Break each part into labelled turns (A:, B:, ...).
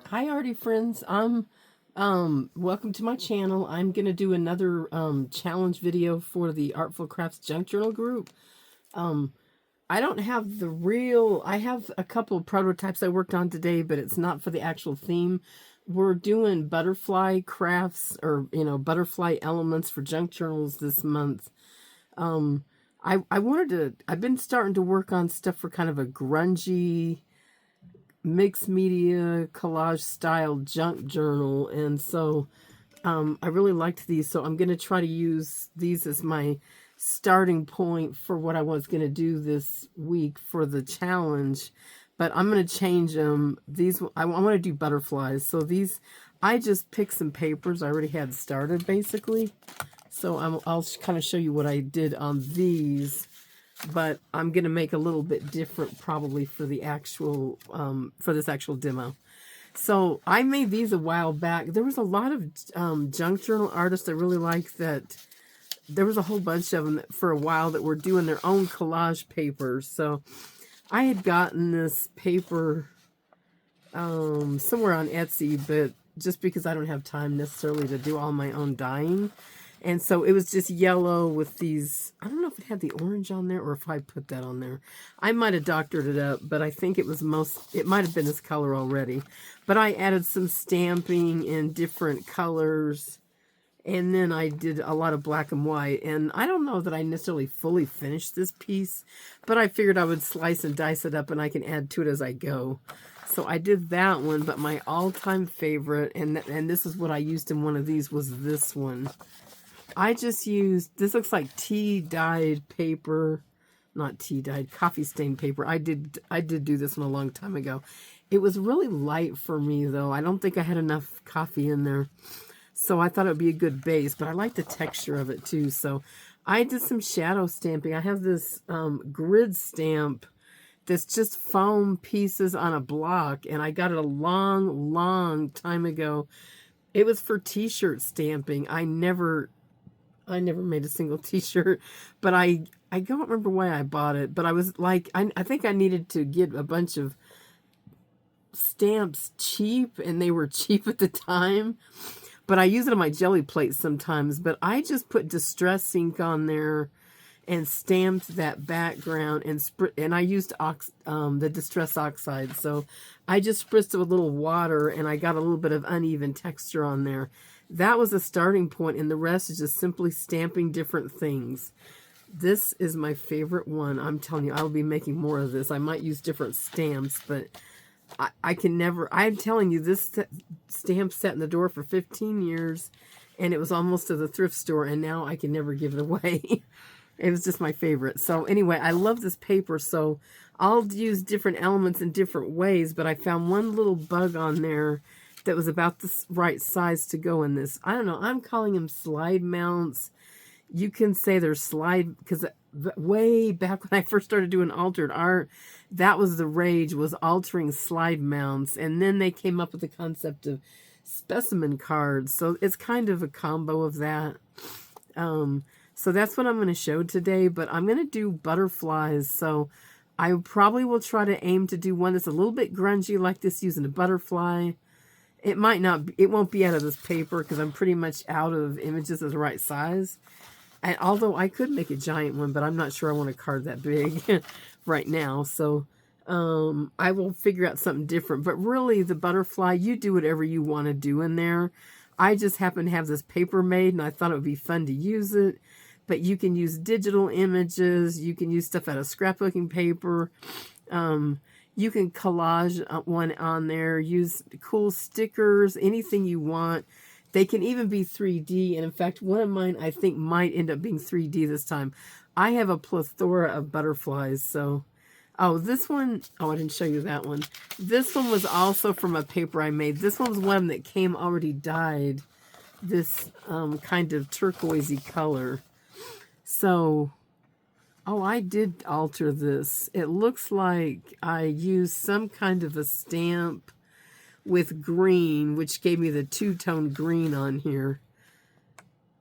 A: Hi, arty friends. Welcome to my channel. I'm gonna do another challenge video for the Artful Crafts Junk Journal group. Um, I don't have the real. I have a couple of prototypes I worked on today, but it's not for the actual theme. We're doing butterfly crafts, or butterfly elements for junk journals this month. Um, I wanted to. I've been starting to work on stuff for kind of a grungy, mixed media collage style junk journal, and so I really liked these, so I'm going to try to use these as my starting point for what I was going to do this week for the challenge. But I'm going to change them. These I want to do butterflies, so these I just picked some papers I already had started basically, so I'll kind of show you what I did on these, but I'm going to make a little bit different probably for the actual, for this actual demo. So I made these a while back. There was a lot of junk journal artists I really like that. There was a whole bunch of them for a while that were doing their own collage papers. So I had gotten this paper somewhere on Etsy, but just because I don't have time necessarily to do all my own dyeing. And so it was just yellow with these, I don't know if it had the orange on there or if I put that on there. I might have doctored it up, but I think it was it might have been this color already. But I added some stamping in different colors. And then I did a lot of black and white. And I don't know that I necessarily fully finished this piece, but I figured I would slice and dice it up and I can add to it as I go. So I did that one, but my all-time favorite, and this is what I used in one of these, was this one. I just used, this looks like tea-dyed paper, not tea-dyed, coffee-stained paper. I did do this one a long time ago. It was really light for me, though. I don't think I had enough coffee in there. So I thought it would be a good base, but I like the texture of it, too. So I did some shadow stamping. I have this grid stamp that's just foam pieces on a block, and I got it a long, long time ago. It was for t-shirt stamping. I never made a single t-shirt, but I don't remember why I bought it, but I was like, I think I needed to get a bunch of stamps cheap, and they were cheap at the time, but I use it on my jelly plates sometimes. But I just put Distress ink on there and stamped that background, and I used the Distress Oxide, so I just spritzed it with a little water, and I got a little bit of uneven texture on there. That was a starting point, and the rest is just simply stamping different things. This is my favorite one. I'm telling you, I'll be making more of this. I might use different stamps, but I can never... I'm telling you, this stamp sat in the door for 15 years, and it was almost to the thrift store, and now I can never give it away. It was just my favorite. So anyway, I love this paper, so I'll use different elements in different ways, but I found one little bug on there that was about the right size to go in this. I don't know. I'm calling them slide mounts. You can say they're slide, because way back when I first started doing altered art, that was the rage, was altering slide mounts. And then they came up with the concept of specimen cards. So it's kind of a combo of that. So that's what I'm going to show today, but I'm going to do butterflies. So I probably will try to aim to do one that's a little bit grungy like this, using a butterfly. It might not, it won't be out of this paper because I'm pretty much out of images of the right size. And although I could make a giant one, but I'm not sure I want a card that big right now. So I will figure out something different. But really, the butterfly, you do whatever you want to do in there. I just happen to have this paper made, and I thought it would be fun to use it. But you can use digital images. You can use stuff out of scrapbooking paper. You can collage one on there, use cool stickers, anything you want. They can even be 3D. And in fact, one of mine I think might end up being 3D this time. I have a plethora of butterflies. So, oh, this one, oh, I didn't show you that one. This one was also from a paper I made. This one was one that came already dyed, this kind of turquoisey color. So... oh, I did alter this. It looks like I used some kind of a stamp with green, which gave me the two-tone green on here.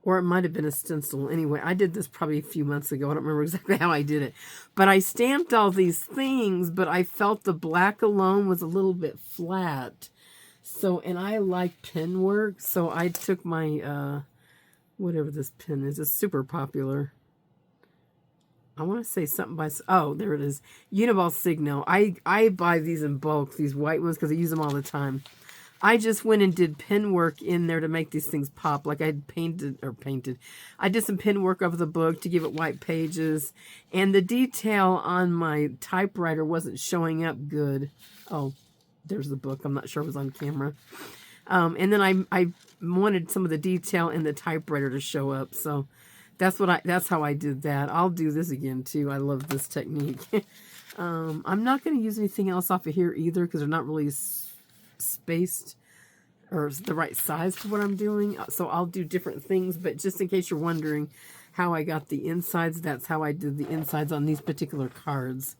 A: Or it might have been a stencil. Anyway, I did this probably a few months ago. I don't remember exactly how I did it. But I stamped all these things, but I felt the black alone was a little bit flat. So, and I like pen work, so I took my, whatever this pen is, it's super popular. I want to say something by, oh, there it is. Uniball Signo. I buy these in bulk, these white ones, because I use them all the time. I just went and did pen work in there to make these things pop. Like I painted. I did some pen work over the book to give it white pages. And the detail on my typewriter wasn't showing up good. Oh, there's the book. I'm not sure it was on camera. And then I wanted some of the detail in the typewriter to show up. So that's how I did that. I'll do this again too. I love this technique. I'm not going to use anything else off of here either because they're not really spaced or the right size for what I'm doing. So I'll do different things, but just in case you're wondering how I got the insides, that's how I did the insides on these particular cards.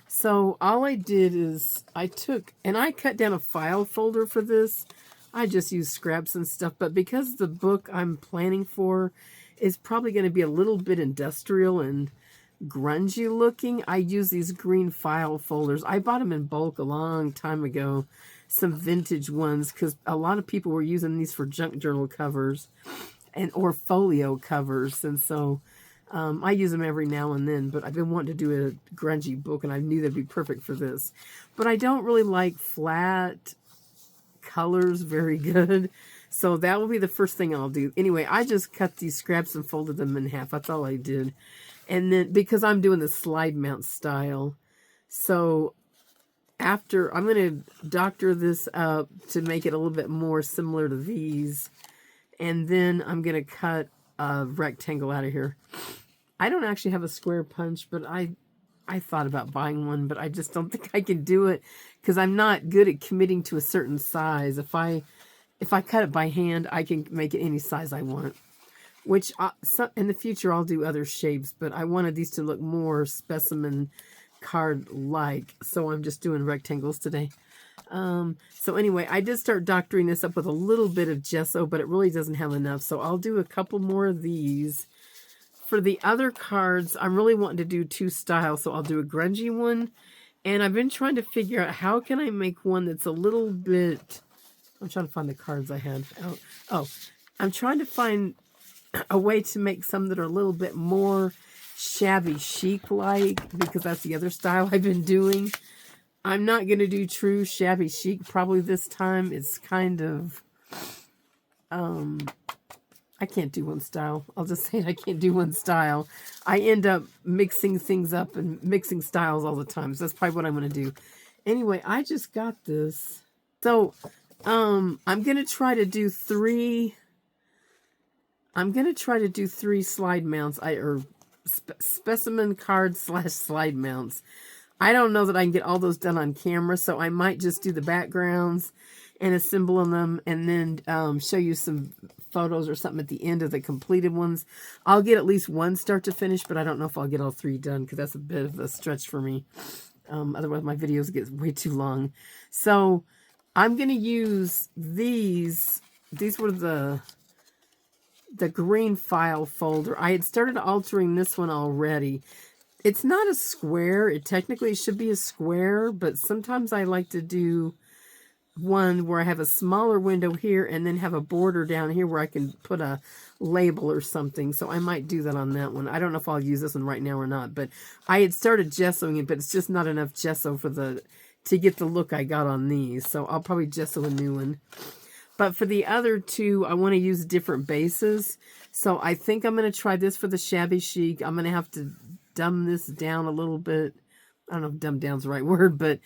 A: So all I did is I cut down a file folder for this. I just used scraps and stuff, but because the book I'm planning for is probably going to be a little bit industrial and grungy looking, I use these green file folders. I bought them in bulk a long time ago, some vintage ones, because a lot of people were using these for junk journal covers or folio covers, and so I use them every now and then, but I've been wanting to do a grungy book, and I knew that'd be perfect for this. But I don't really like flat colors very good, so that will be the first thing I'll do. Anyway, I just cut these scraps and folded them in half. That's all I did. And then, because I'm doing the slide mount style, so after, I'm going to doctor this up to make it a little bit more similar to these. And then I'm going to cut a rectangle out of here. I don't actually have a square punch, but I thought about buying one, but I just don't think I can do it because I'm not good at committing to a certain size. If I cut it by hand, I can make it any size I want. Which in the future I'll do other shapes, but I wanted these to look more specimen card-like, so I'm just doing rectangles today. So anyway, I did start doctoring this up with a little bit of gesso, but it really doesn't have enough, so I'll do a couple more of these. For the other cards, I'm really wanting to do two styles, so I'll do a grungy one, and I've been trying to figure out how can I make one that's a little bit... I'm trying to find the cards I had. Oh, I'm trying to find a way to make some that are a little bit more shabby chic-like, because that's the other style I've been doing. I'm not going to do true shabby chic probably this time. It's kind of, I can't do one style. I'll just say I can't do one style. I end up mixing things up and mixing styles all the time. So that's probably what I'm going to do. Anyway, I just got this. So, I'm going to try to do three slide mounts, or specimen card / slide mounts. I don't know that I can get all those done on camera, so I might just do the backgrounds and assemble them, and then show you some photos or something at the end of the completed ones. I'll get at least one start to finish, but I don't know if I'll get all three done, because that's a bit of a stretch for me. Otherwise, my videos get way too long. So, I'm going to use these. These were the green file folder. I had started altering this one already. It's not a square. It technically should be a square, but sometimes I like to do one where I have a smaller window here and then have a border down here where I can put a label or something. So I might do that on that one. I don't know if I'll use this one right now or not, but I had started gessoing it, but it's just not enough gesso to get the look I got on these. So I'll probably gesso a new one. But for the other two, I want to use different bases. So I think I'm going to try this for the shabby chic. I'm going to have to dumb this down a little bit. I don't know if dumb down's the right word, but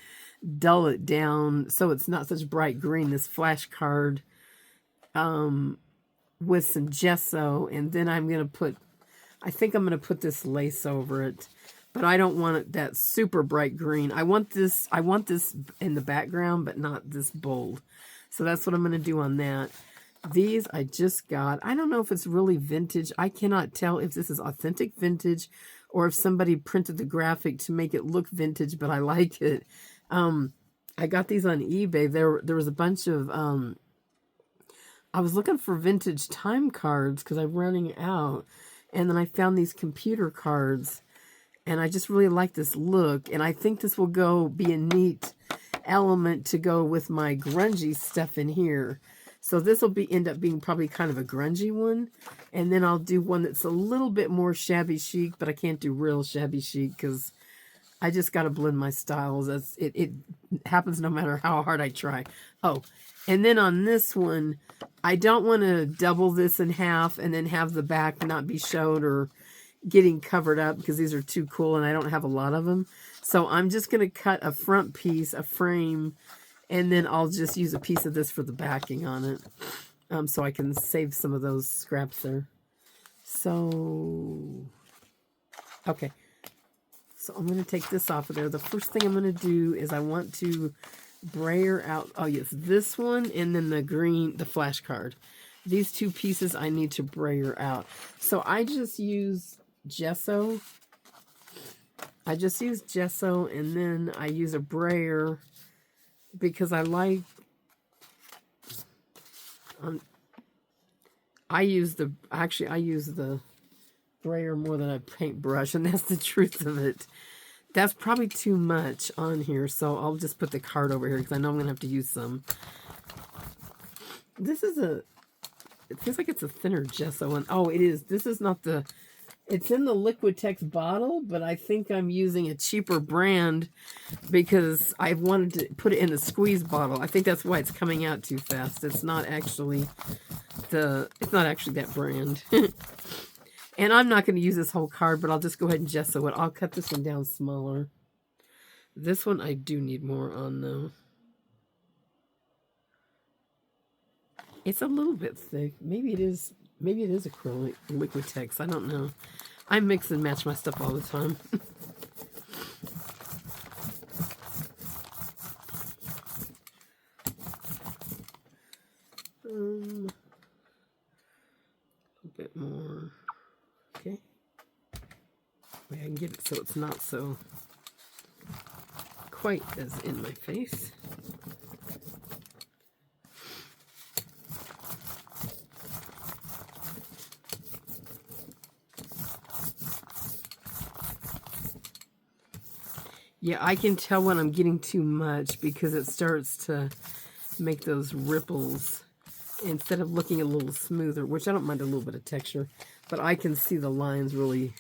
A: dull it down so it's not such bright green, this flash card, with some gesso. And then I'm going to I think I'm going to put this lace over it. But I don't want it that super bright green. I want this in the background, but not this bold. So that's what I'm going to do on that. These I just got. I don't know if it's really vintage. I cannot tell if this is authentic vintage or if somebody printed the graphic to make it look vintage, but I like it. I got these on eBay. There was a bunch of... I was looking for vintage time cards because I'm running out. And then I found these computer cards. And I just really like this look. And I think this will be a neat element to go with my grungy stuff in here. So this will end up being probably kind of a grungy one. And then I'll do one that's a little bit more shabby chic, but I can't do real shabby chic because I just got to blend my styles. It happens no matter how hard I try. Oh, and then on this one, I don't want to double this in half and then have the back not be showed or getting covered up because these are too cool and I don't have a lot of them. So I'm just going to cut a front piece, a frame, and then I'll just use a piece of this for the backing on it. So I can save some of those scraps there. So, okay. So I'm going to take this off of there. The first thing I'm going to do is I want to brayer out, oh yes, this one and then the green, the flash card. These two pieces I need to brayer out. So I just use gesso. I just use gesso and then I use a brayer because I like, I use the brayer more than a paintbrush, and that's the truth of it. That's probably too much on here, so I'll just put the card over here because I know I'm going to have to use some. This is it feels like it's a thinner gesso one. Oh, it is. This is not the, it's in the Liquitex bottle, but I think I'm using a cheaper brand because I wanted to put it in the squeeze bottle. I think that's why it's coming out too fast. It's not actually that brand. And I'm not going to use this whole card, but I'll just go ahead and gesso it. I'll cut this one down smaller. This one I do need more on, though. It's a little bit thick. Maybe it is acrylic, Liquitex. I don't know. I mix and match my stuff all the time. A bit more. Okay. Way I can get it so it's not so quite as in my face. Yeah, I can tell when I'm getting too much because it starts to make those ripples instead of looking a little smoother, which I don't mind a little bit of texture, but I can see the lines really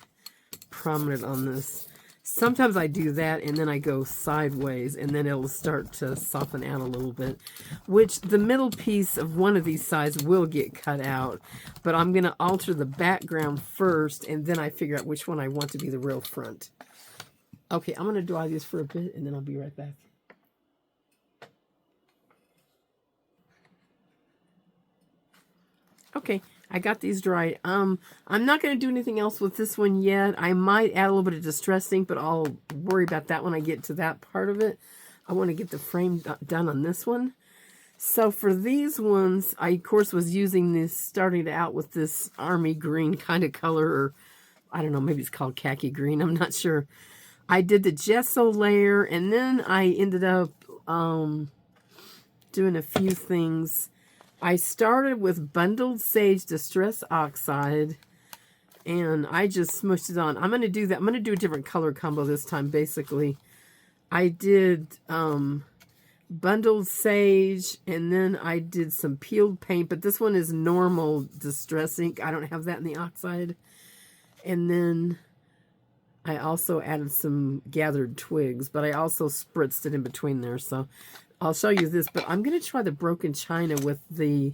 A: prominent on this. Sometimes I do that and then I go sideways and then it'll start to soften out a little bit, which the middle piece of one of these sides will get cut out, but I'm going to alter the background first and then I figure out which one I want to be the real front. Okay, I'm going to dry these for a bit and then I'll be right back. Okay, I got these dried. I'm not going to do anything else with this one yet. I might add a little bit of distress ink, but I'll worry about that when I get to that part of it. I want to get the frame done on this one. So for these ones, I, of course, was using this, starting out with this army green kind of color, or I don't know, maybe it's called khaki green. I'm not sure. I did the gesso layer, and then I ended up doing a few things. I started with Bundled Sage Distress Oxide, and I just smushed it on. I'm going to do that. I'm going to do a different color combo this time, basically. I did Bundled Sage, and then I did some peeled paint, but this one is normal Distress ink. I don't have that in the oxide. And then I also added some gathered twigs, but I also spritzed it in between there, so I'll show you this, but I'm going to try the broken china with the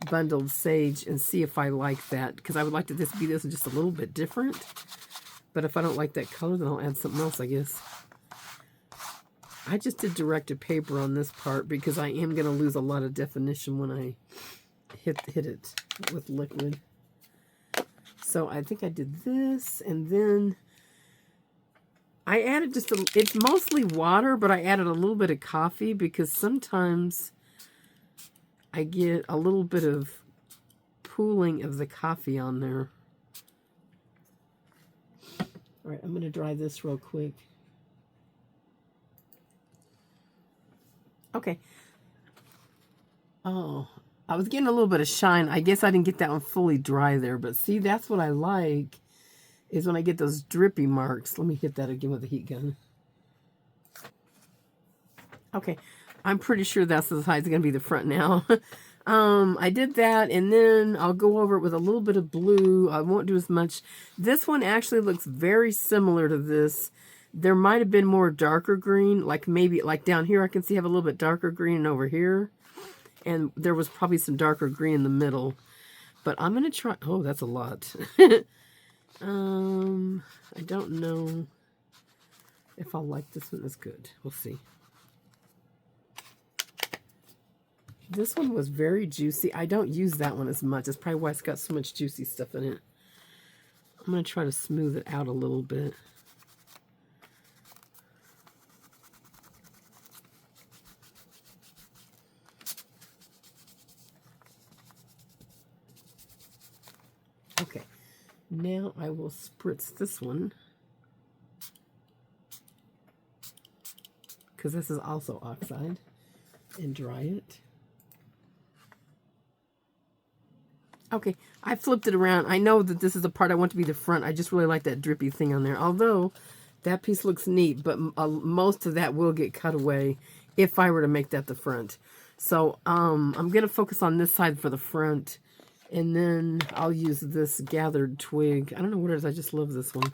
A: Bundled Sage and see if I like that, because I would like to be this just a little bit different. But if I don't like that color, then I'll add something else, I guess. I just did directed paper on this part because I am going to lose a lot of definition when I hit it with liquid. So I think I did this, and then I added just a, it's mostly water, but I added a little bit of coffee because sometimes I get a little bit of pooling of the coffee on there. All right, I'm going to dry this real quick. Okay. Oh, I was getting a little bit of shine. I guess I didn't get that one fully dry there, but see, that's what I like, is when I get those drippy marks. Let me hit that again with the heat gun. Okay, I'm pretty sure that's the size going to be the front now. I did that, and then I'll go over it with a little bit of blue. I won't do as much. This one actually looks very similar to this. There might have been more darker green, like maybe like down here I can see I have a little bit darker green and over here. And there was probably some darker green in the middle. But I'm going to try... Oh, that's a lot. I don't know if I'll like this one as good. We'll see. This one was very juicy. I don't use that one as much. That's probably why it's got so much juicy stuff in it. I'm going to try to smooth it out a little bit. Okay, now I will spritz this one, because this is also oxide, and dry it. Okay, I flipped it around. I know that this is the part I want to be the front. I just really like that drippy thing on there. Although, that piece looks neat, but most of that will get cut away if I were to make that the front. So, I'm going to focus on this side for the front. And then I'll use this gathered twig. I don't know what it is. I just love this one.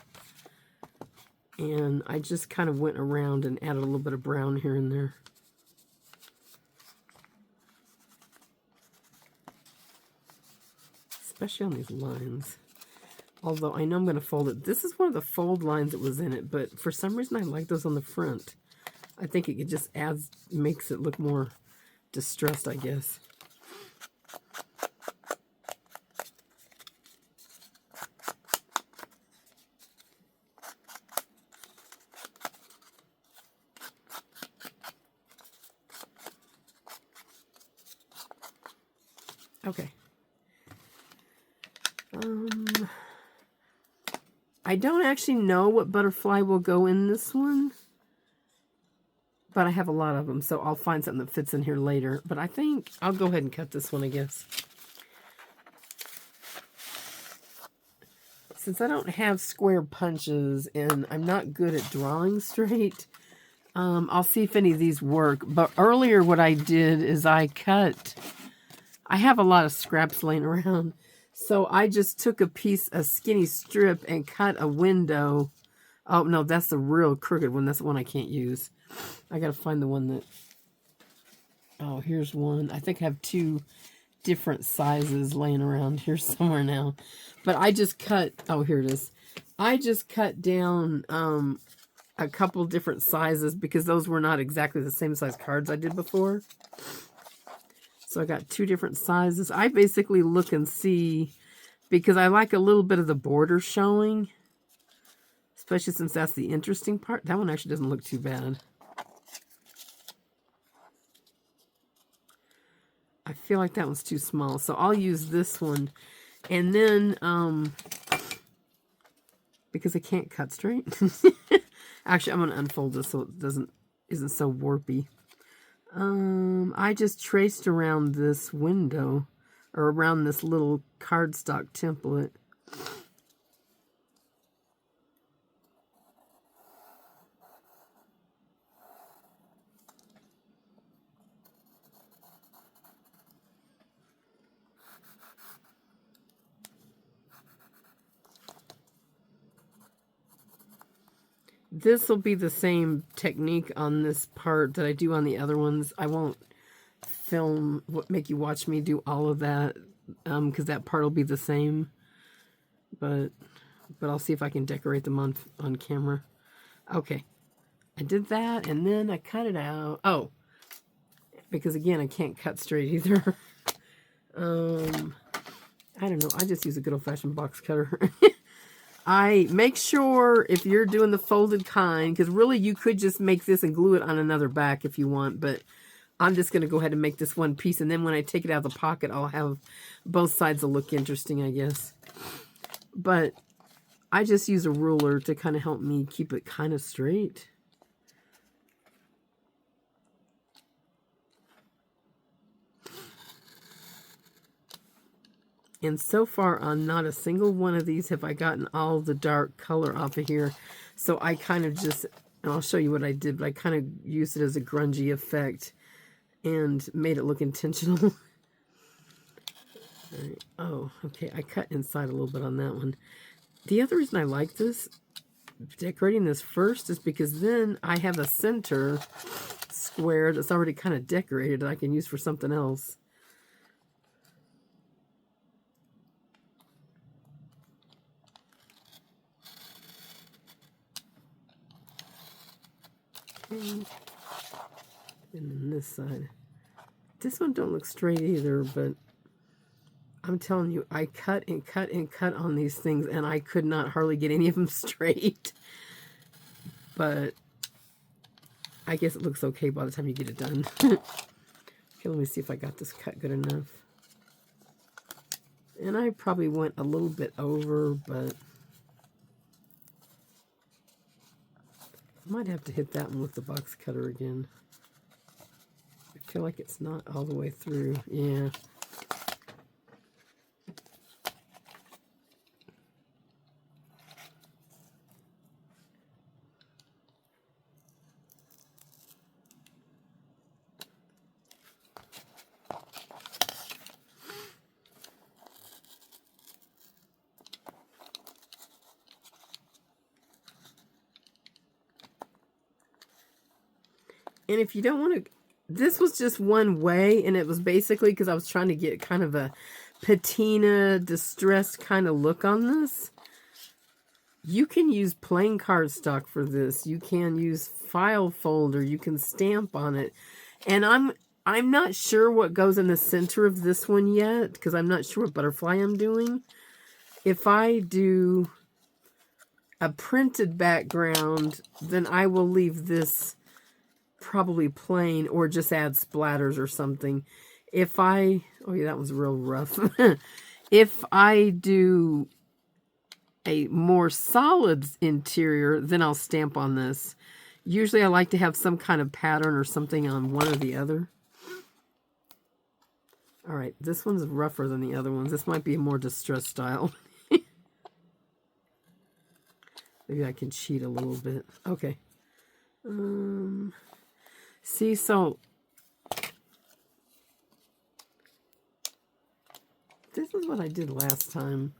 A: And I just kind of went around and added a little bit of brown here and there. Especially on these lines. Although I know I'm going to fold it. This is one of the fold lines that was in it. But for some reason I like those on the front. I think it just makes it look more distressed, I guess. Okay. I don't actually know what butterfly will go in this one, but I have a lot of them, so I'll find something that fits in here later. But I think I'll go ahead and cut this one, I guess. Since I don't have square punches and I'm not good at drawing straight, I'll see if any of these work. But earlier what I did is I have a lot of scraps laying around. So I just took a skinny strip and cut a window. Oh, no, that's the real crooked one. That's the one I can't use. I got to find the one that... Oh, here's one. I think I have two different sizes laying around here somewhere now. But I just cut... Oh, here it is. I just cut down a couple different sizes because those were not exactly the same size cards I did before. So I got two different sizes. I basically look and see, because I like a little bit of the border showing, especially since that's the interesting part. That one actually doesn't look too bad. I feel like that one's too small, so I'll use this one. And then, because I can't cut straight. Actually, I'm going to unfold this so it isn't so warpy. I just traced around this window, or around this little cardstock template. This will be the same technique on this part that I do on the other ones. I won't make you watch me do all of that, because that part will be the same. But I'll see if I can decorate them on camera. Okay, I did that, and then I cut it out. Oh, because again, I can't cut straight either. I don't know. I just use a good old-fashioned box cutter. I make sure if you're doing the folded kind, because really you could just make this and glue it on another back if you want, but I'm just going to go ahead and make this one piece, and then when I take it out of the pocket, I'll have both sides will look interesting, I guess. But I just use a ruler to kind of help me keep it kind of straight. And so far on not a single one of these have I gotten all the dark color off of here. So I kind of just And I'll show you what I did, but I kind of used it as a grungy effect and made it look intentional. Right. Oh, okay, I cut inside a little bit on that one. The other reason I like this, decorating this first, is because then I have a center square that's already kind of decorated that I can use for something else. And then this side. This one don't look straight either, but I'm telling you, I cut and cut and cut on these things, and I could not hardly get any of them straight. But I guess it looks okay by the time you get it done. Okay, let me see if I got this cut good enough. And I probably went a little bit over, but I might have to hit that one with the box cutter again. I feel like it's not all the way through. Yeah. And if you don't want to, this was just one way, and it was basically because I was trying to get kind of a patina, distressed kind of look on this. You can use plain cardstock for this. You can use file folder. You can stamp on it. And I'm not sure what goes in the center of this one yet, because I'm not sure what butterfly I'm doing. If I do a printed background, then I will leave this probably plain or just add splatters or something. If I, oh yeah, that was real rough. If I do a more solid interior, then I'll stamp on this. Usually I like to have some kind of pattern or something on one or the other. All right, this one's rougher than the other ones. This might be a more distressed style. Maybe I can cheat a little bit. Okay. See, so this is what I did last time.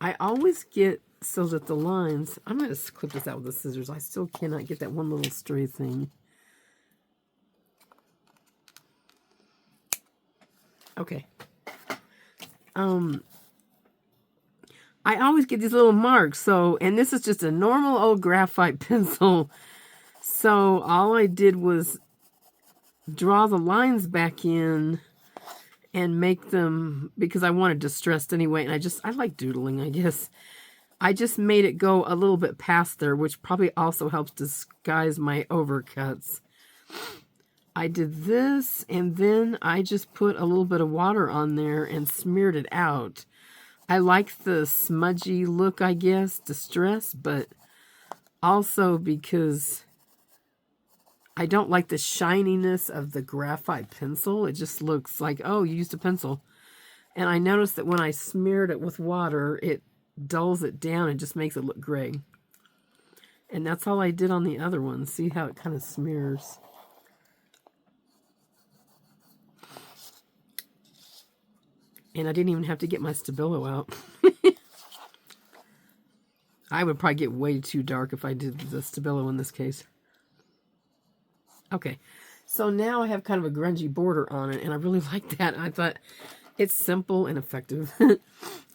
A: I always get so that the lines, I'm going to clip this out with the scissors. I still cannot get that one little stray thing. Okay. I always get these little marks. So, and this is just a normal old graphite pencil. So all I did was draw the lines back in and make them, because I wanted distressed anyway, and I like doodling, I guess. I just made it go a little bit past there, which probably also helps disguise my overcuts. I did this, and then I just put a little bit of water on there and smeared it out. I like the smudgy look, I guess, distress, but also because I don't like the shininess of the graphite pencil. It just looks like, oh, you used a pencil. And I noticed that when I smeared it with water, it dulls it down and just makes it look gray. And that's all I did on the other one. See how it kind of smears. And I didn't even have to get my Stabilo out. I would probably get way too dark if I did the Stabilo in this case. Okay, so now I have kind of a grungy border on it, and I really like that. I thought it's simple and effective.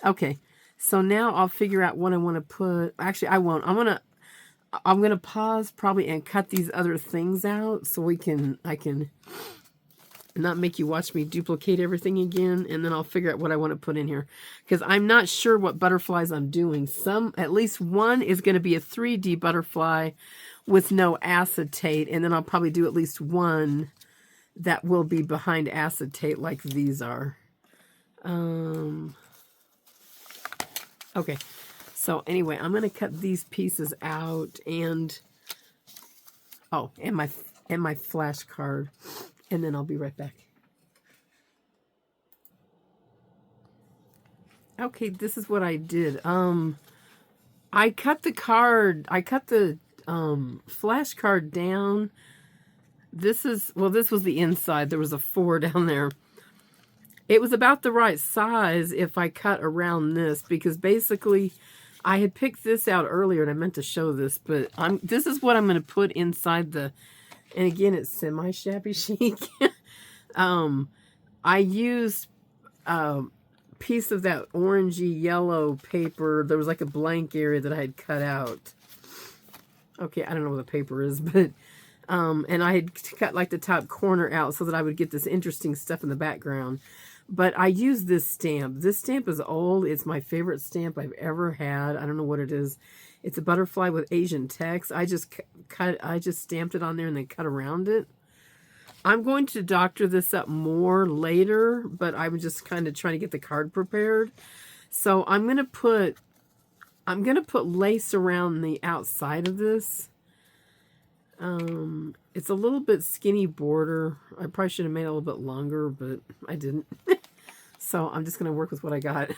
A: Okay, so now I'll figure out what I want to put. Actually, I won't. I'm gonna pause probably and cut these other things out so I can not make you watch me duplicate everything again, and then I'll figure out what I want to put in here, because I'm not sure what butterflies I'm doing. At least one is going to be a 3D butterfly with no acetate, and then I'll probably do at least one that will be behind acetate like these are. Okay, so anyway, I'm going to cut these pieces out, and my flash card, and then I'll be right back. Okay, this is what I did. I cut the card, I cut the flashcard down. This is, well, this was the inside. There was a 4 down there. It was about the right size if I cut around this, because basically I had picked this out earlier and I meant to show this, but this is what I'm going to put inside the, and again, it's semi-shabby chic. I used a piece of that orangey yellow paper. There was like a blank area that I had cut out. Okay, I don't know what the paper is, but, and I had cut like the top corner out so that I would get this interesting stuff in the background. But I used this stamp. This stamp is old. It's my favorite stamp I've ever had. I don't know what it is. It's a butterfly with Asian text. I just stamped it on there and then cut around it. I'm going to doctor this up more later, but I'm just kind of trying to get the card prepared. So I'm going to put lace around the outside of this. It's a little bit skinny border. I probably should have made it a little bit longer, but I didn't. So I'm just gonna work with what I got.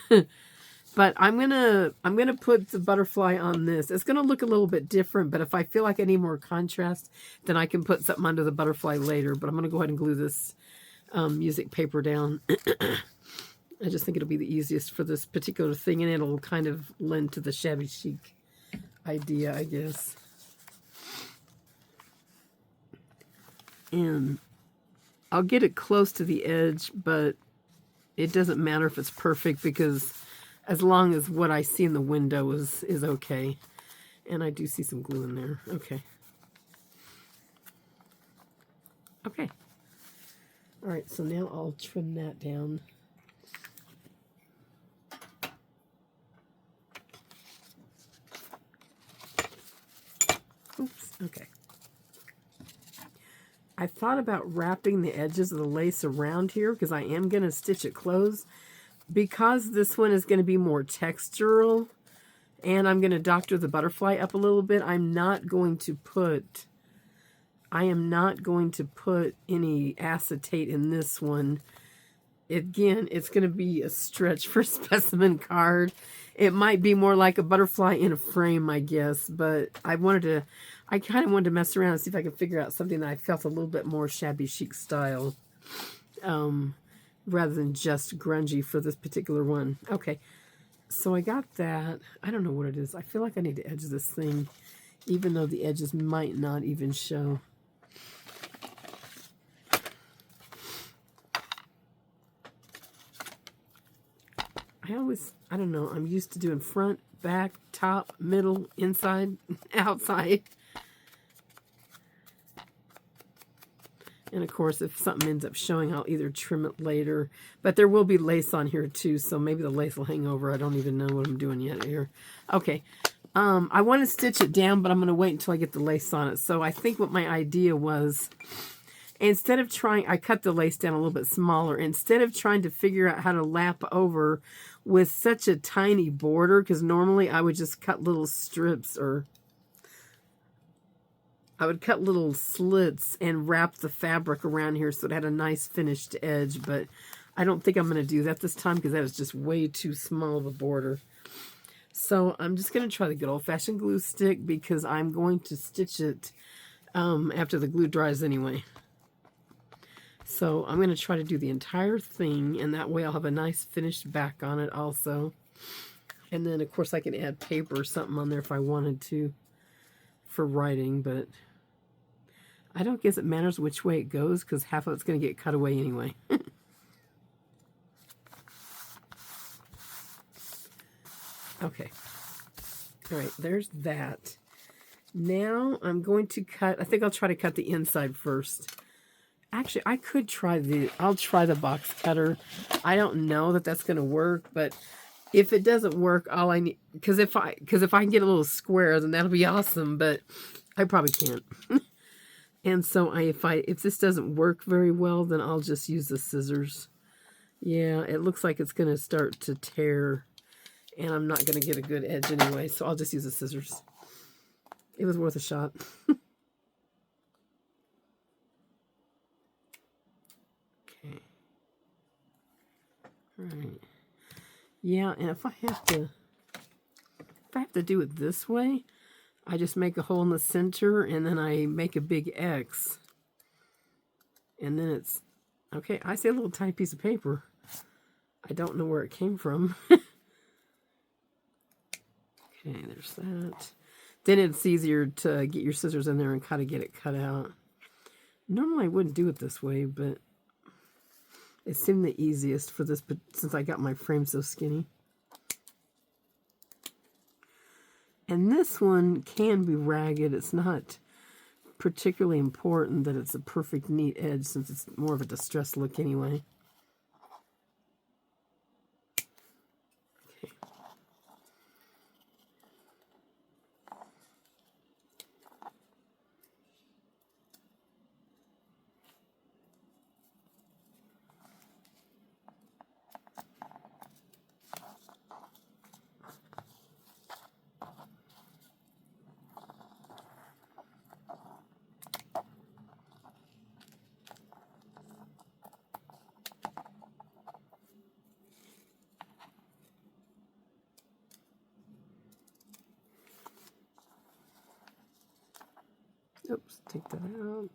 A: But I'm gonna put the butterfly on this. It's gonna look a little bit different, but if I feel like I need more contrast, then I can put something under the butterfly later. But I'm gonna go ahead and glue this music paper down. I just think it'll be the easiest for this particular thing, and it'll kind of lend to the shabby chic idea, I guess. And I'll get it close to the edge, but it doesn't matter if it's perfect, because as long as what I see in the window is okay. And I do see some glue in there. Okay. Okay. All right, so now I'll trim that down. Oops, okay. I thought about wrapping the edges of the lace around here because I am going to stitch it closed. Because this one is going to be more textural and I'm going to doctor the butterfly up a little bit, I am not going to put any acetate in this one. Again, it's going to be a stretch for specimen card. It might be more like a butterfly in a frame, I guess, but I kind of wanted to mess around and see if I could figure out something that I felt a little bit more shabby chic style, rather than just grungy for this particular one. Okay, so I got that. I don't know what it is. I feel like I need to edge this thing, even though the edges might not even show. I don't know, I'm used to doing front, back, top, middle, inside, outside. And of course, if something ends up showing, I'll either trim it later. But there will be lace on here too, so maybe the lace will hang over. I don't even know what I'm doing yet here. Okay, I want to stitch it down, but I'm going to wait until I get the lace on it. So I think what my idea was, instead of trying, I cut the lace down a little bit smaller. Instead of trying to figure out how to lap over with such a tiny border, because normally I would just cut little strips, or I would cut little slits and wrap the fabric around here so it had a nice finished edge, but I don't think I'm going to do that this time because that is just way too small of a border. So I'm just going to try the good old-fashioned glue stick because I'm going to stitch it after the glue dries anyway. So I'm going to try to do the entire thing, and that way I'll have a nice finished back on it also. And then, of course, I can add paper or something on there if I wanted to for writing, but I don't guess it matters which way it goes because half of it's going to get cut away anyway. Okay. All right, there's that. Now I'm going to cut, I think I'll try to cut the inside first. Actually, I could try I'll try the box cutter. I don't know that that's going to work, but if it doesn't work, all I need, because if I can get a little square, then that'll be awesome, but I probably can't. And so if this doesn't work very well, then I'll just use the scissors. Yeah, it looks like it's going to start to tear, and I'm not going to get a good edge anyway, so I'll just use the scissors. It was worth a shot. Okay. Right. Yeah, and if I have to do it this way, I just make a hole in the center, and then I make a big X. And then it's, okay, I see a little tiny piece of paper. I don't know where it came from. Okay, there's that. Then it's easier to get your scissors in there and kind of get it cut out. Normally I wouldn't do it this way, but it seemed the easiest for this, but since I got my frame so skinny. And this one can be ragged. It's not particularly important that it's a perfect neat edge since it's more of a distressed look anyway. Okay. Oops, take that out.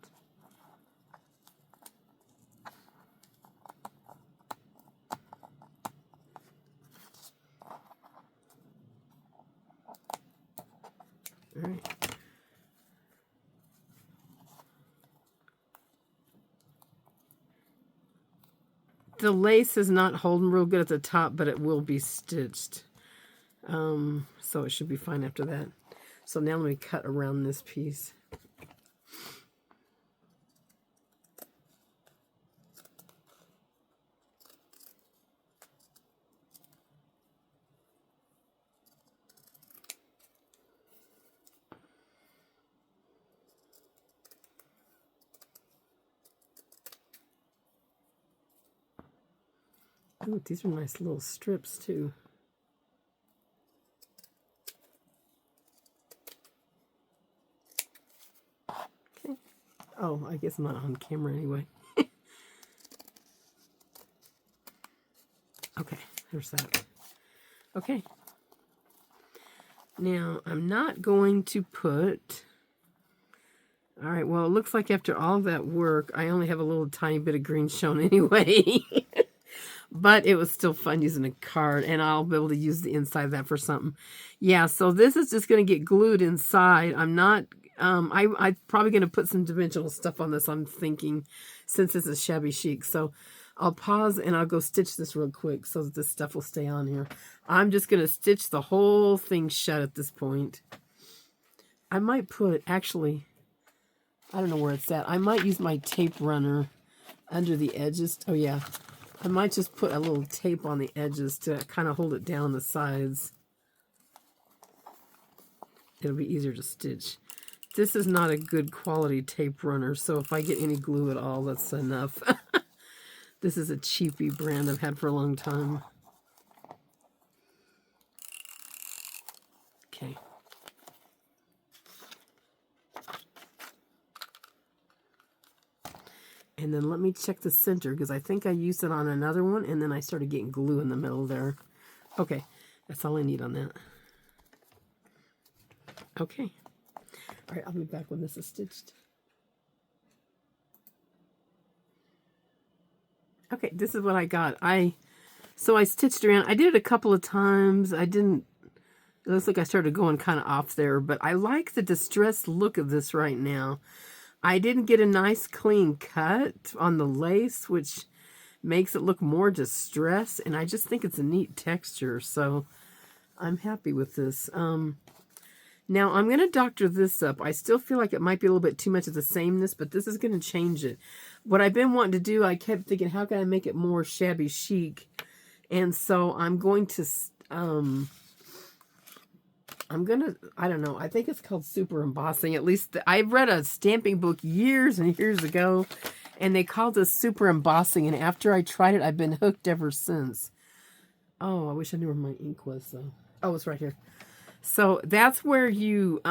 A: All right. The lace is not holding real good at the top, but it will be stitched. So it should be fine after that. So now let me cut around this piece. Ooh, these are nice little strips too. Okay. Oh, I guess I'm not on camera anyway. Okay, there's that. Okay. Now, I'm not going to put... All right, well, it looks like after all that work, I only have a little tiny bit of green shown anyway. But it was still fun using a card, and I'll be able to use the inside of that for something. Yeah, so this is just going to get glued inside. I'm not... I'm probably going to put some dimensional stuff on this, I'm thinking, since this is shabby chic. So I'll pause, and I'll go stitch this real quick so that this stuff will stay on here. I'm just going to stitch the whole thing shut at this point. I might put... Actually, I don't know where it's at. I might use my tape runner under the edges. Oh, yeah. I might just put a little tape on the edges to kind of hold it down the sides. It'll be easier to stitch. This is not a good quality tape runner, so if I get any glue at all, that's enough. This is a cheapy brand I've had for a long time. Okay. And then let me check the center, because I think I used it on another one, and then I started getting glue in the middle there. Okay, that's all I need on that. Okay. All right, I'll be back when this is stitched. Okay, this is what I got. So I stitched around. I did it a couple of times. I didn't... It looks like I started going kind of off there, but I like the distressed look of this right now. I didn't get a nice clean cut on the lace, which makes it look more distressed, and I just think it's a neat texture, so I'm happy with this. Now, I'm going to doctor this up. I still feel like it might be a little bit too much of the sameness, but this is going to change it. What I've been wanting to do, I kept thinking, how can I make it more shabby chic? And so I'm going to... I don't know, I think it's called super embossing. At least I read a stamping book years and years ago, and they called this super embossing, and after I tried it, I've been hooked ever since. Oh, I wish I knew where my ink was, though. Oh, it's right here. So that's where you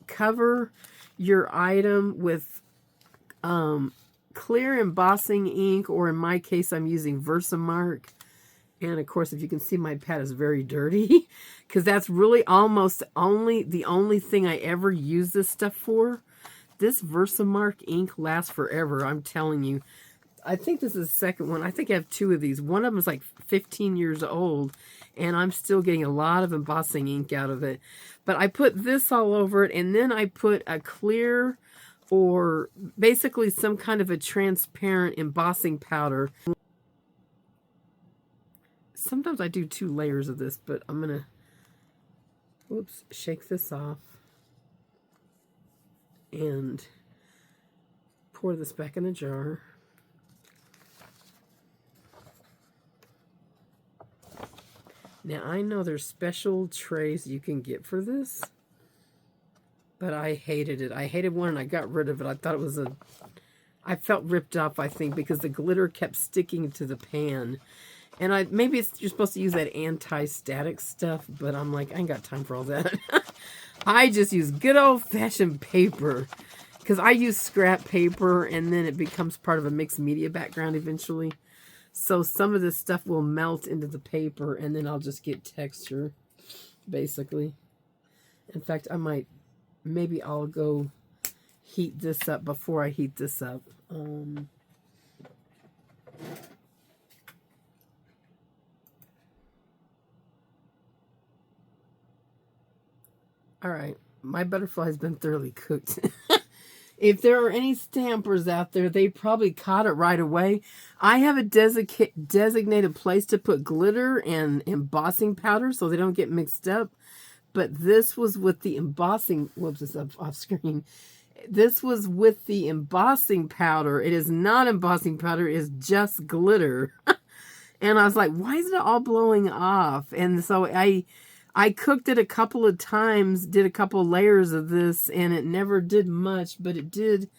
A: cover your item with clear embossing ink, or in my case, I'm using Versamark. And of course, if you can see, my pad is very dirty because that's really almost the only thing I ever use this stuff for. This Versamark ink lasts forever, I'm telling you. I think this is the second one. I think I have two of these. One of them is like 15 years old, and I'm still getting a lot of embossing ink out of it. But I put this all over it, and then I put a clear or basically some kind of a transparent embossing powder. Sometimes I do 2 layers of this, but I'm going to, whoops, shake this off and pour this back in a jar. Now, I know there's special trays you can get for this, but I hated it. I hated one and I got rid of it. I thought it was I felt ripped off, I think, because the glitter kept sticking to the pan. And maybe you're supposed to use that anti-static stuff, but I'm like, I ain't got time for all that. I just use good old-fashioned paper, because I use scrap paper, and then it becomes part of a mixed media background eventually. So some of this stuff will melt into the paper, and then I'll just get texture, basically. In fact, maybe I'll go heat this up before I heat this up. All right, my butterfly has been thoroughly cooked. If there are any stampers out there, they probably caught it right away. I have a designated place to put glitter and embossing powder so they don't get mixed up. But this was with the embossing, whoops, it's up off screen. This was with the embossing powder. It is not embossing powder, it is just glitter. And I was like, why is it all blowing off? And so I cooked it a couple of times, did a couple layers of this, and it never did much, but it did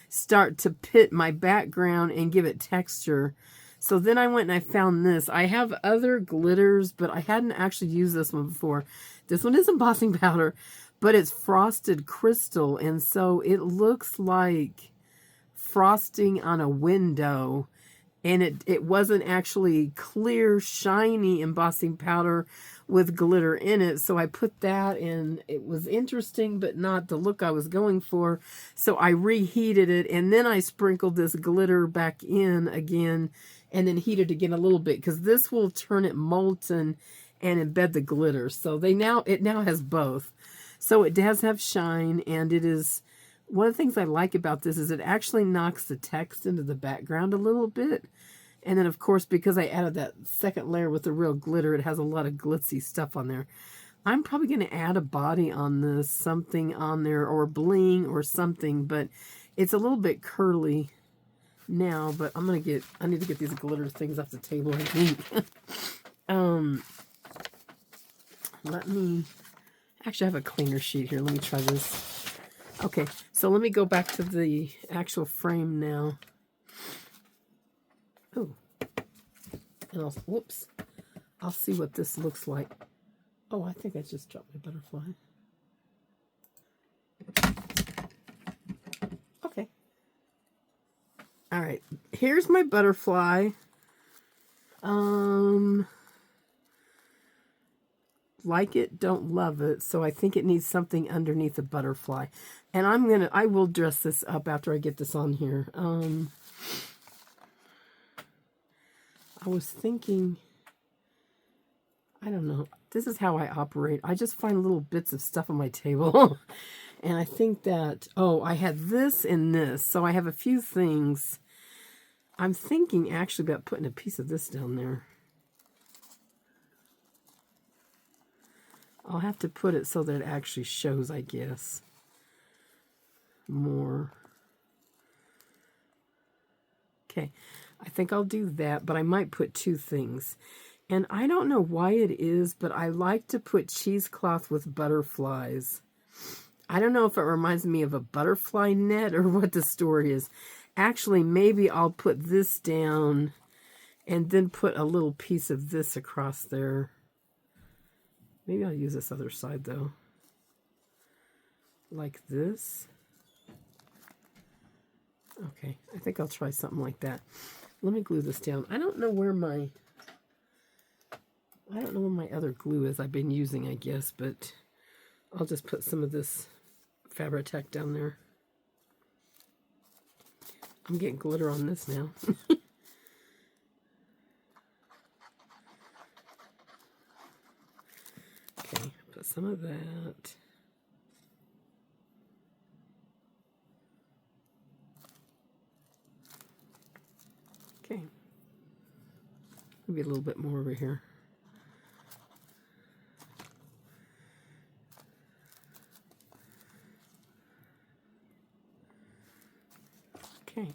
A: start to pit my background and give it texture. So then I went and I found this. I have other glitters, but I hadn't actually used this one before. This one is embossing powder, but it's frosted crystal, and so it looks like frosting on a window. And it wasn't actually clear, shiny embossing powder with glitter in it. So I put that in. It was interesting, but not the look I was going for. So I reheated it, and then I sprinkled this glitter back in again, and then heated again a little bit, because this will turn it molten and embed the glitter. So it now has both. So it does have shine, and it is... One of the things I like about this is it actually knocks the text into the background a little bit. And then, of course, because I added that second layer with the real glitter, it has a lot of glitzy stuff on there. I'm probably going to add a body on this, something on there, or bling or something. But it's a little bit curly now, but I need to get these glitter things off the table, I think. Actually, I have a cleaner sheet here. Let me try this. Okay, so let me go back to the actual frame now. Oh, and whoops. I'll see what this looks like. Oh, I think I just dropped my butterfly. Okay. All right, here's my butterfly. Like it, don't love it, so I think it needs something underneath the butterfly. And I will dress this up after I get this on here. I was thinking, I don't know, this is how I operate. I just find little bits of stuff on my table. And I think that, I had this and this, so I have a few things. I'm thinking actually about putting a piece of this down there. I'll have to put it so that it actually shows, I guess, more. Okay, I think I'll do that, but I might put 2 things. And I don't know why it is, but I like to put cheesecloth with butterflies. I don't know if it reminds me of a butterfly net or what the story is. Actually, maybe I'll put this down and then put a little piece of this across there. Maybe I'll use this other side, though. Like this. Okay, I think I'll try something like that. Let me glue this down. I don't know where my I don't know where my other glue is I've been using, I guess, but I'll just put some of this Fabri-Tac down there. I'm getting glitter on this now. Okay, put some of that. Okay. Maybe a little bit more over here. Okay.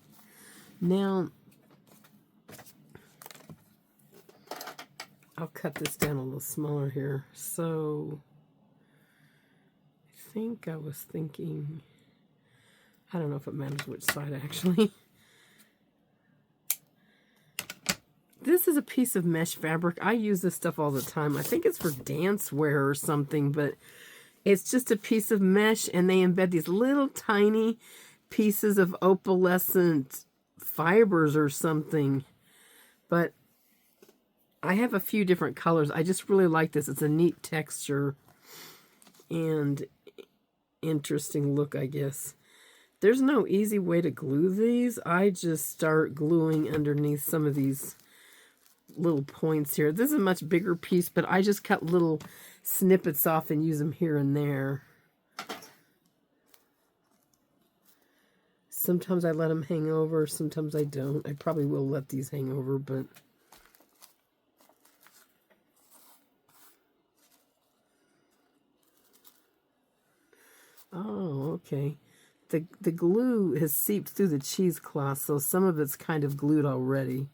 A: Now, I'll cut this down a little smaller here. So, I think I was thinking, I don't know if it matters which side actually. This is a piece of mesh fabric. I use this stuff all the time. I think it's for dance wear or something, but it's just a piece of mesh, and they embed these little tiny pieces of opalescent fibers or something. But I have a few different colors. I just really like this. It's a neat texture and interesting look, I guess. There's no easy way to glue these. I just start gluing underneath some of these little points here. This is a much bigger piece, but I just cut little snippets off and use them here and there. Sometimes I let them hang over, sometimes I don't. I probably will let these hang over, but oh, okay. The glue has seeped through the cheesecloth, so some of it's kind of glued already.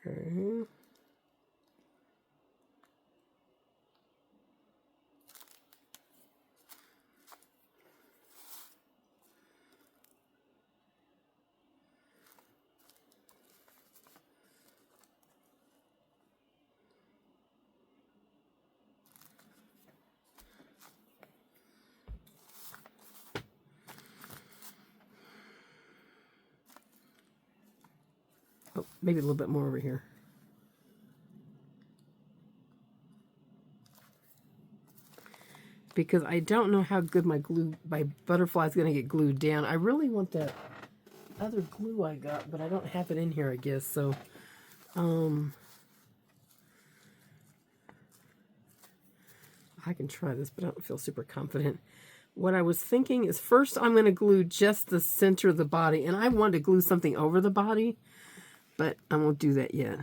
A: Okay. Oh, maybe a little bit more over here. Because I don't know how good my butterfly is going to get glued down. I really want that other glue I got, but I don't have it in here, I guess. So, I can try this, but I don't feel super confident. What I was thinking is first I'm going to glue just the center of the body. And I want to glue something over the body, but I won't do that yet.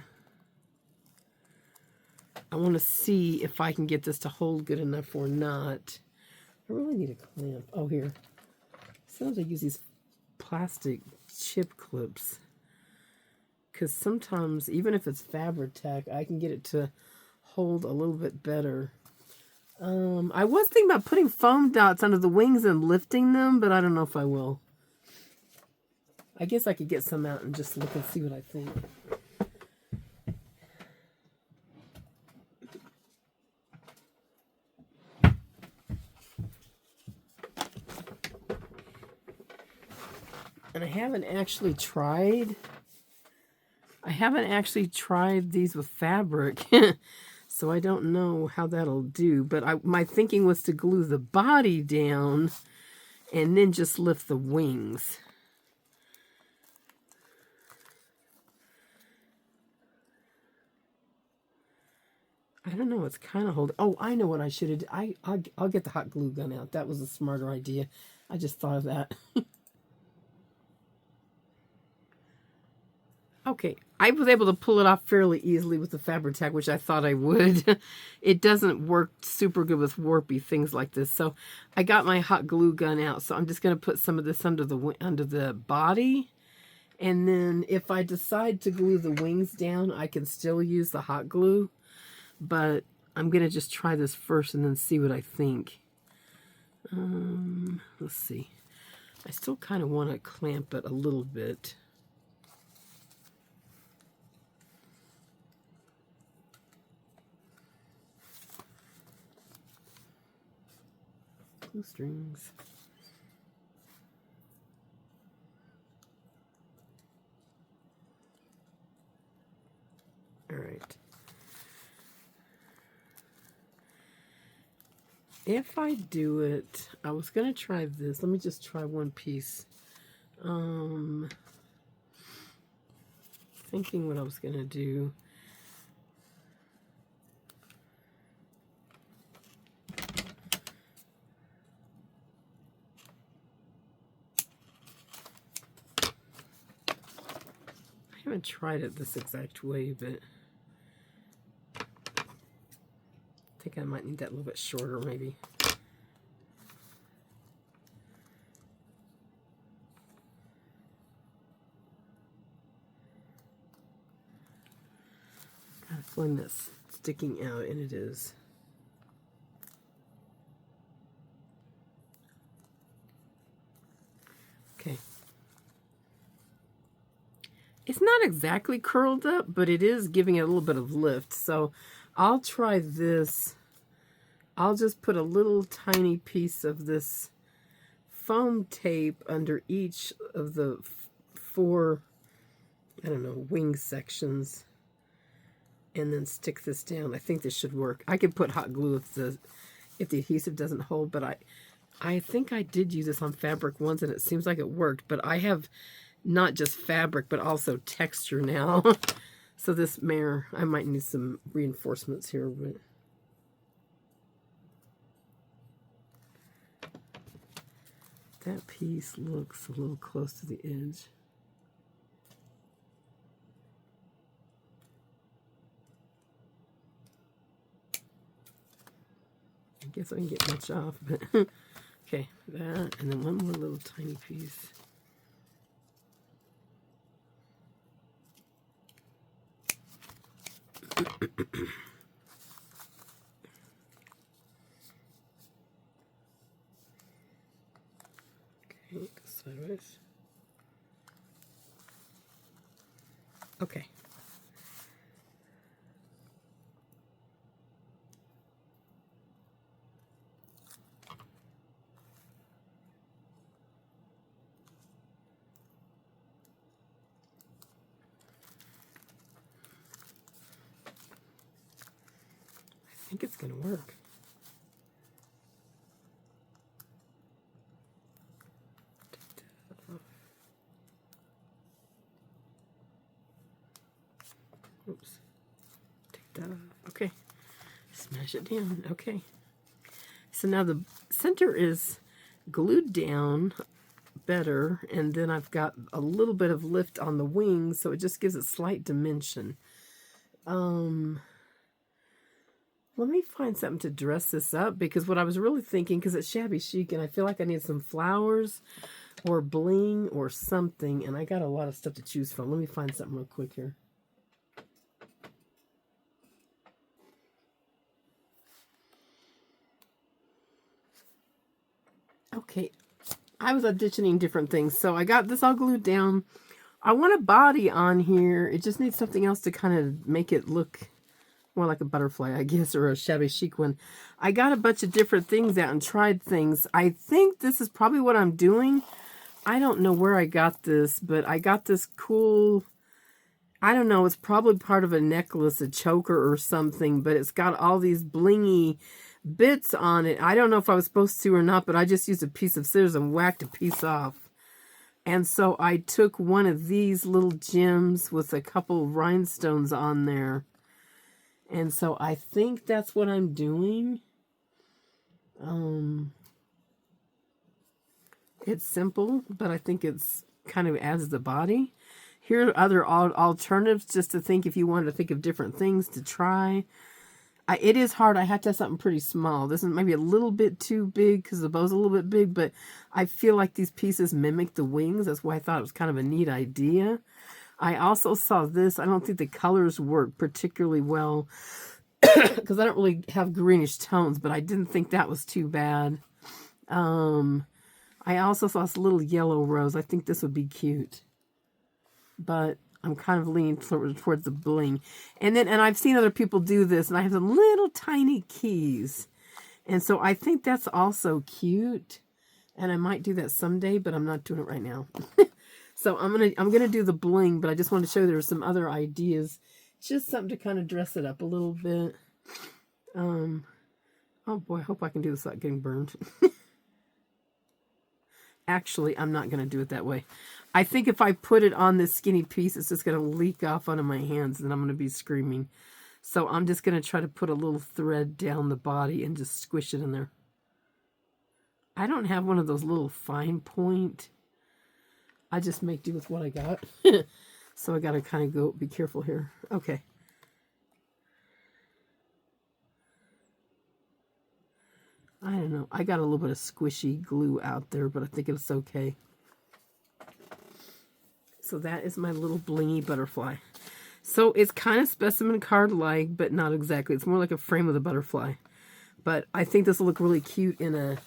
A: I want to see if I can get this to hold good enough or not. I really need a clamp. Oh, here. Sometimes I use these plastic chip clips. Because sometimes, even if it's Fabri-Tac, I can get it to hold a little bit better. I was thinking about putting foam dots under the wings and lifting them, but I don't know if I will. I guess I could get some out and just look and see what I think. And I haven't actually tried these with fabric, so I don't know how that'll do. But my thinking was to glue the body down and then just lift the wings. I don't know, it's kind of holding. Oh, I know what I should have done. I'll get the hot glue gun out. That was a smarter idea. I just thought of that. Okay, I was able to pull it off fairly easily with the Fabri-Tac, which I thought I would. It doesn't work super good with warpy things like this. So I got my hot glue gun out. So I'm just going to put some of this under the body. And then if I decide to glue the wings down, I can still use the hot glue. But I'm going to just try this first and then see what I think. Let's see. I still kind of want to clamp it a little bit. strings. All right. If I do it, I was going to try this. Let me just try one piece. Thinking what I was going to do. I haven't tried it this exact way, but I think I might need that a little bit shorter, maybe. I have a feeling that's sticking out, and it is. Okay. It's not exactly curled up, but it is giving it a little bit of lift. So I'll try this. I'll just put a little tiny piece of this foam tape under each of the 4, I don't know, wing sections, and then stick this down. I think this should work. I could put hot glue if the adhesive doesn't hold, but I think I did use this on fabric once, and it seems like it worked. But I have not just fabric, but also texture now. So this mare, I might need some reinforcements here, but that piece looks a little close to the edge. I guess I can get much off, but okay, that, and then one more little tiny piece. Okay, go sideways. Okay. I think it's going to work. Oops. Take that off. Okay. Smash it down. Okay. So now the center is glued down better, and then I've got a little bit of lift on the wings, so it just gives it slight dimension. Let me find something to dress this up, because what I was really thinking, because it's shabby chic, and I feel like I need some flowers or bling or something, and I got a lot of stuff to choose from. Let me find something real quick here. Okay, I was auditioning different things, so I got this all glued down. I want a body on here. It just needs something else to kind of make it look more like a butterfly, I guess, or a shabby chic one. I got a bunch of different things out and tried things. I think this is probably what I'm doing. I don't know where I got this, but I got this cool, I don't know, it's probably part of a necklace, a choker or something, but it's got all these blingy bits on it. I don't know if I was supposed to or not, but I just used a piece of scissors and whacked a piece off. And so I took one of these little gems with a couple rhinestones on there. And so I think that's what I'm doing. It's simple, but I think it's kind of adds the body. Here are other alternatives, just to think if you wanted to think of different things to try. It is hard. I have to have something pretty small. This is maybe a little bit too big because the bow's a little bit big, but I feel like these pieces mimic the wings. That's why I thought it was kind of a neat idea. I also saw this. I don't think the colors work particularly well because I don't really have greenish tones, but I didn't think that was too bad. I also saw this little yellow rose. I think this would be cute, but I'm kind of leaning towards the bling. And I've seen other people do this, and I have some little tiny keys. And so I think that's also cute. And I might do that someday, but I'm not doing it right now. So I'm gonna do the bling, but I just wanted to show you there were some other ideas. Just something to kind of dress it up a little bit. Oh boy, I hope I can do this without getting burned. Actually, I'm not gonna do it that way. I think if I put it on this skinny piece, it's just gonna leak off onto my hands and I'm gonna be screaming. So I'm just gonna try to put a little thread down the body and just squish it in there. I don't have one of those little fine point. I just make do with what I got. So I got to kind of be careful here. Okay. I don't know. I got a little bit of squishy glue out there, but I think it's okay. So that is my little blingy butterfly. So it's kind of specimen card-like, but not exactly. It's more like a frame of the butterfly. But I think this will look really cute in a...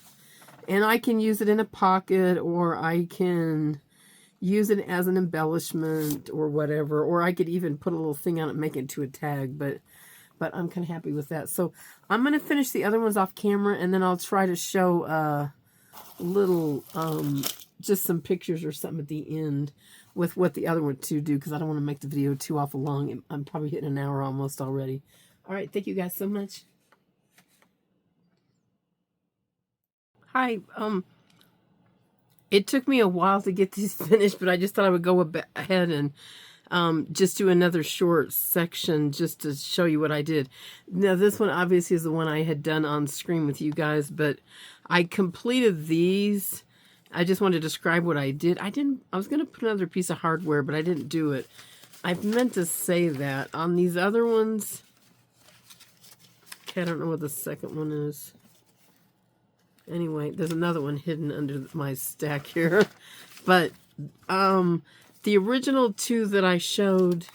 A: And I can use it in a pocket, or I can use it as an embellishment or whatever. Or I could even put a little thing on it and make it into a tag. But I'm kind of happy with that. So I'm going to finish the other ones off camera, and then I'll try to show little, just some pictures or something at the end with what the other one to do, because I don't want to make the video too awful long. I'm probably hitting an hour almost already. All right, thank you guys so much. Hi, it took me a while to get these finished, but I just thought I would go ahead and just do another short section just to show you what I did. Now, this one obviously is the one I had done on screen with you guys, but I completed these. I just wanted to describe what I did. I was going to put another piece of hardware, but I didn't do it. I meant to say that. On these other ones, okay, I don't know what the second one is. Anyway, there's another one hidden under my stack here. But the original two that I showed,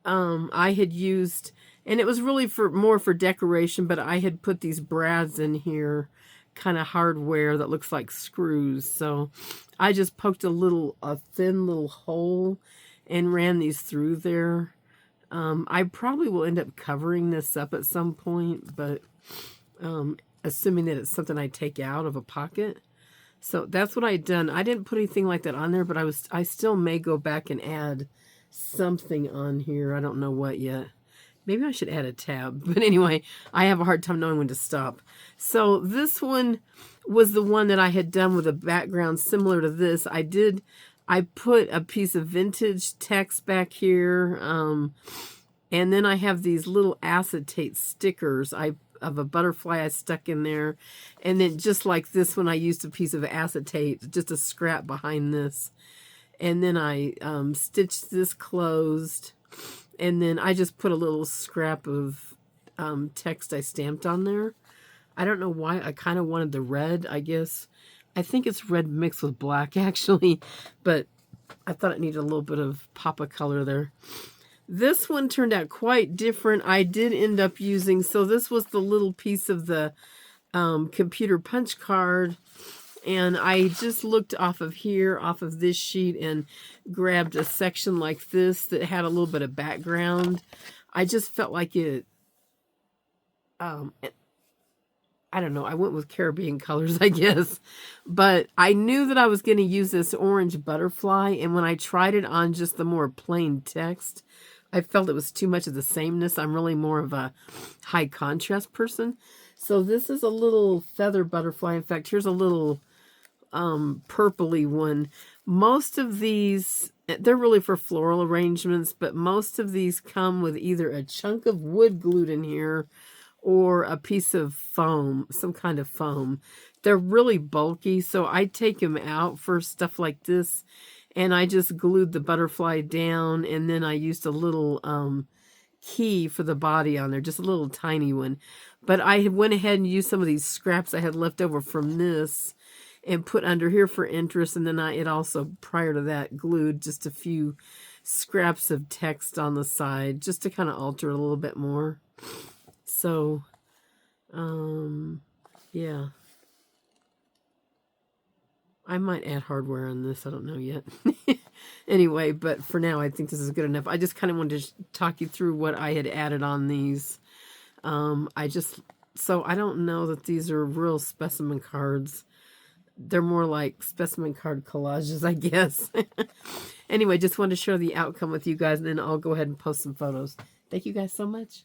A: I had used, and it was really more for decoration, but I had put these brads in here, kind of hardware that looks like screws. So I just poked a thin little hole and ran these through there. I probably will end up covering this up at some point, but assuming that it's something I take out of a pocket. So that's what I had done. I didn't put anything like that on there, but I still may go back and add something on here. I don't know what yet. Maybe I should add a tab. But anyway, I have a hard time knowing when to stop. So this one was the one that I had done with a background similar to this. I put a piece of vintage text back here. And then I have these little acetate stickers of a butterfly I stuck in there. And then just like this one, I used a piece of acetate, just a scrap behind this. And then I stitched this closed. And then I just put a little scrap of text I stamped on there. I don't know why. I kind of wanted the red, I guess. I think it's red mixed with black, actually. But I thought it needed a little bit of pop of color there. This one turned out quite different. I did end up using, so this was the little piece of the computer punch card. And I just looked off of here, off of this sheet, and grabbed a section like this that had a little bit of background. I just felt like it, I don't know, I went with Caribbean colors, I guess. But I knew that I was going to use this orange butterfly, and when I tried it on just the more plain text, I felt it was too much of the sameness. I'm really more of a high contrast person. So this is a little feather butterfly. In fact, here's a little purpley one. Most of these, they're really for floral arrangements, but most of these come with either a chunk of wood glued in here or a piece of foam, some kind of foam. They're really bulky, so I take them out for stuff like this, and I just glued the butterfly down, and then I used a little key for the body on there, just a little tiny one. But I went ahead and used some of these scraps I had left over from this and put under here for interest, and then it also, prior to that, glued just a few scraps of text on the side just to kind of alter it a little bit more. So, yeah. I might add hardware on this. I don't know yet. Anyway, but for now, I think this is good enough. I just kind of wanted to talk you through what I had added on these. I just So I don't know that these are real specimen cards. They're more like specimen card collages, I guess. Anyway, just wanted to share the outcome with you guys, and then I'll go ahead and post some photos. Thank you guys so much.